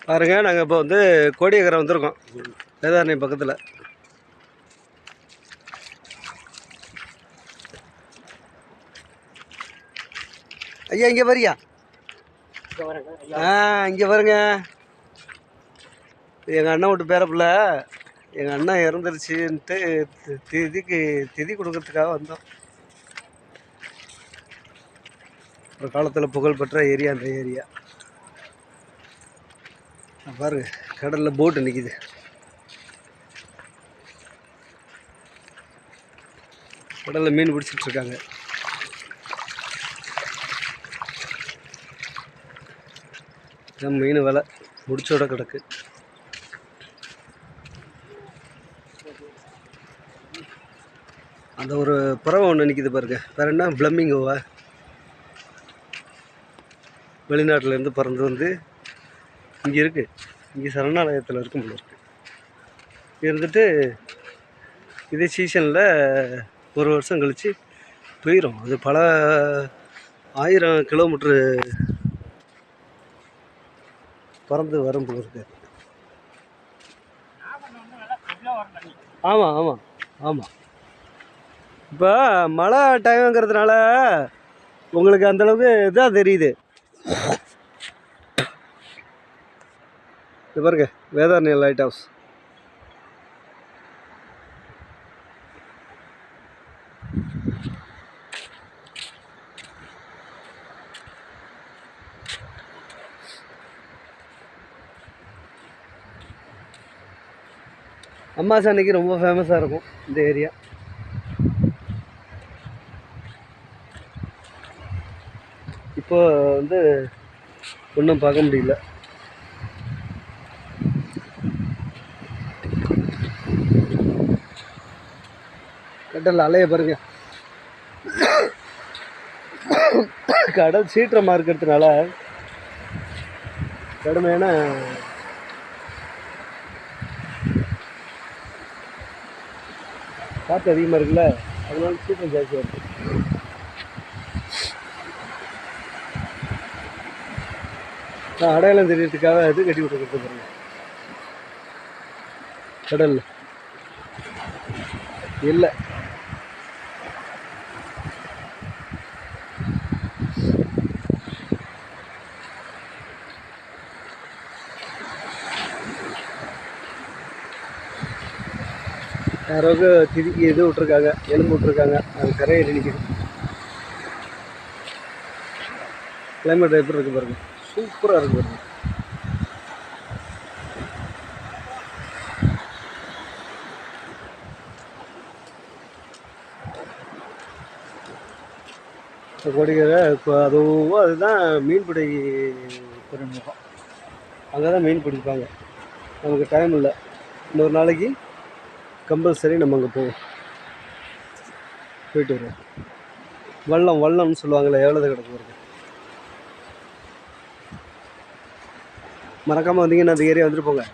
பாருங்க, நாங்கள் இப்போ வந்து கோடியக்கரை வந்திருக்கோம், வேதாரண்யம் பக்கத்தில். ஐயா இங்கே வரியா? இங்கே பாருங்க, எங்கள் அண்ணன் விட்டு பேரப்பில்ல. எங்கள் அண்ணன் இறந்துருச்சுன்ட்டு திதி கொடுக்கறதுக்காக வந்தோம். ஒரு காலத்தில் புகழ்பெற்ற ஏரியா அந்த ஏரியா. பாருங்க, கடலில் போட்டு நிற்கிது. கடலில் மீன் பிடிச்சிட்ருக்காங்க. மீன் விலை முடிச்சோட கிடக்கு. அந்த ஒரு பறவை ஒன்று நிற்கிது பாருங்க, வேறு என்ன ஃப்ளமிங்கோவா? வெளிநாட்டிலேருந்து பறந்து வந்து இங்கே இருக்குது. இங்கே சரணாலயத்தில் இருக்கும் போல இருக்குது. இருந்துட்டு இதே சீசனில் ஒரு வருஷம் கழித்து போயிடும். அது பல 1000 கிலோமீட்ரு பறந்து வரும் போல இருக்கு. ஆமாம் ஆமாம் ஆமாம். இப்போ மழை டைமுங்கிறதுனால உங்களுக்கு அந்தளவுக்கு இதாக தெரியுது. இது பாருங்க, வேதாரண்யம் லைட் ஹவுஸ். அமாவாசை அன்னைக்கு ரொம்ப ஃபேமஸாக இருக்கும் இந்த ஏரியா. இப்போ வந்து ஒன்றும் பார்க்க முடியல. கடல் அலைய பாருங்க. கடல் சீற்றமாக இருக்கிறதுனால கடுமையான காற்று அதிகமாக இருக்குல்ல, அதனால சீற்றம் ஜாஸ்தியாக இருக்குது. நான் அடையாளம் தெரியறதுக்காக இது கட்டி விட்டுருக்கிறது பாருங்க. கடல் இல்லை. யாராவது திதிக்கு இது விட்ருக்காங்க, எலும்பு விட்ருக்காங்க, அது கரையில் நிற்கிது. கிளைமேட் எப்படி இருக்குது பாருங்க, சூப்பராக இருக்குது பாருங்க. கோடிக்கரை இப்போ அதுதான் மீன்பிடி துறைமுகம். அங்கே தான் மீன் பிடிப்பாங்க. நமக்கு டைம் இல்லை, இன்னொரு நாளைக்கு கம்பல்சரி நம்ம அங்கே போயிட்டு வருவோம். வல்லம்னு சொல்லுவாங்கள்ல, எவ்வளோ கிடக்கு பாருங்க. மறக்காமல் வந்தீங்கன்னா அந்த ஏரியா வந்துட்டு போங்க.